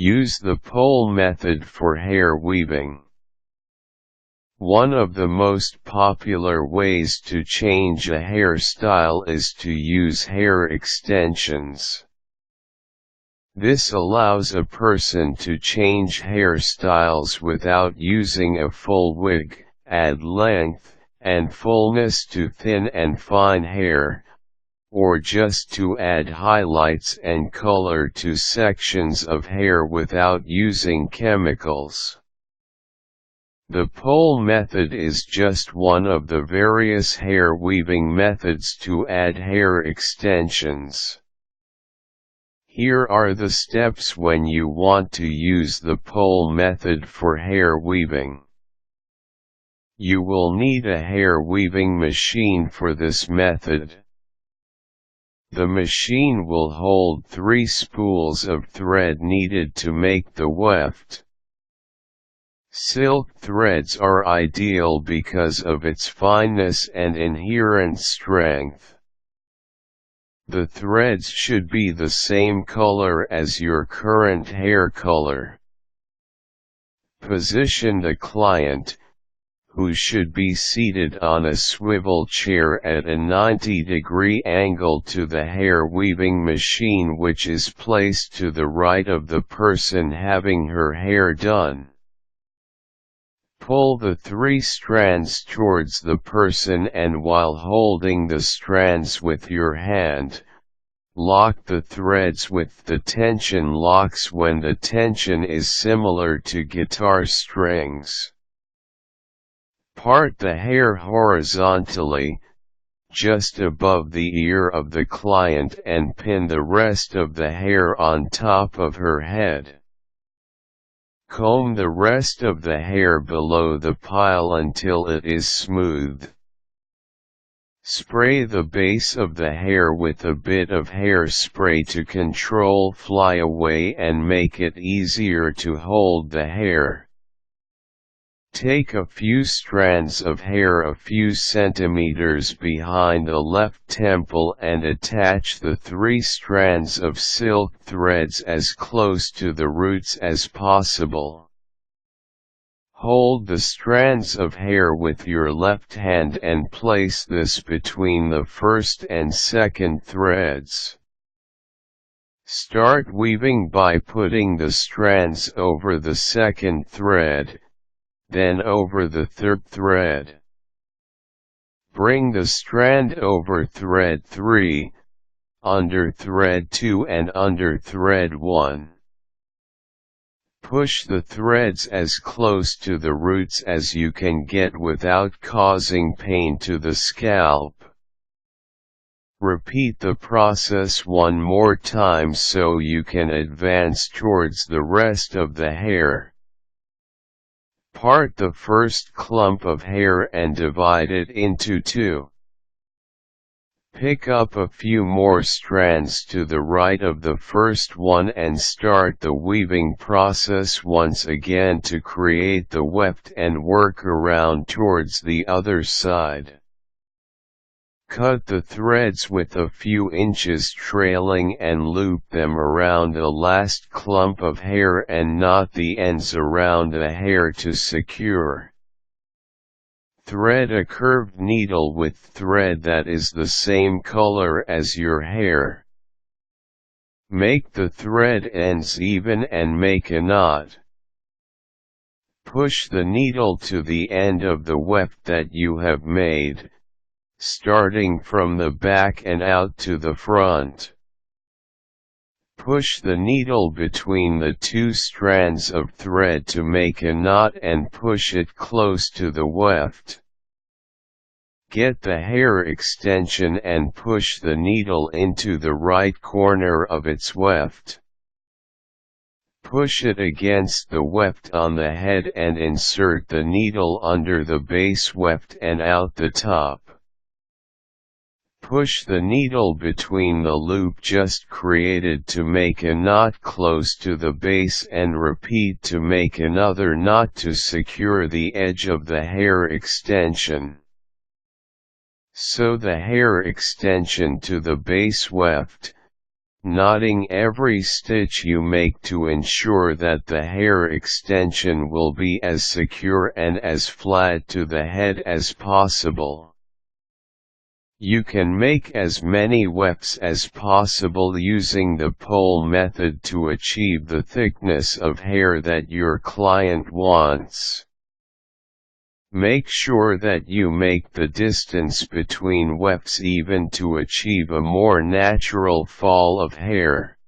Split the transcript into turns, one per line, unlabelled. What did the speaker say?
Use the pole method for hair weaving. One of the most popular ways to change a hairstyle is to use hair extensions. This allows a person to change hairstyles without using a full wig, add length and fullness to thin and fine hair, or just to add highlights and color to sections of hair without using chemicals. The pole method is just one of the various hair weaving methods to add hair extensions. Here are the steps when you want to use the pole method for hair weaving. You will need a hair weaving machine for this method. The machine will hold 3 spools of thread needed to make the weft. Silk threads are ideal because of its fineness and inherent strength. The threads should be the same color as your current hair color. Position the client, who should be seated on a swivel chair at a 90-degree angle to the hair weaving machine, which is placed to the right of the person having her hair done. Pull the 3 strands towards the person and while holding the strands with your hand, lock the threads with the tension locks when the tension is similar to guitar strings. Part the hair horizontally, just above the ear of the client, and pin the rest of the hair on top of her head. Comb the rest of the hair below the pile until it is smooth. Spray the base of the hair with a bit of hairspray to control flyaway and make it easier to hold the hair. Take a few strands of hair a few centimeters behind the left temple and attach the 3 strands of silk threads as close to the roots as possible. Hold the strands of hair with your left hand and place this between the first and second threads. Start weaving by putting the strands over the second thread, then over the third thread. Bring the strand over thread 3, under thread 2 and under thread 1. Push the threads as close to the roots as you can get without causing pain to the scalp. Repeat the process one more time so you can advance towards the rest of the hair. Part the first clump of hair and divide it into 2. Pick up a few more strands to the right of the first one and start the weaving process once again to create the weft and work around towards the other side. Cut the threads with a few inches trailing and loop them around the last clump of hair and knot the ends around the hair to secure. Thread a curved needle with thread that is the same color as your hair. Make the thread ends even and make a knot. Push the needle to the end of the weft that you have made, starting from the back and out to the front. Push the needle between the 2 strands of thread to make a knot and push it close to the weft. Get the hair extension and push the needle into the right corner of its weft. Push it against the weft on the head and insert the needle under the base weft and out the top. Push the needle between the loop just created to make a knot close to the base and repeat to make another knot to secure the edge of the hair extension. Sew the hair extension to the base weft, knotting every stitch you make to ensure that the hair extension will be as secure and as flat to the head as possible. You can make as many wefts as possible using the pole method to achieve the thickness of hair that your client wants. Make sure that you make the distance between wefts even to achieve a more natural fall of hair.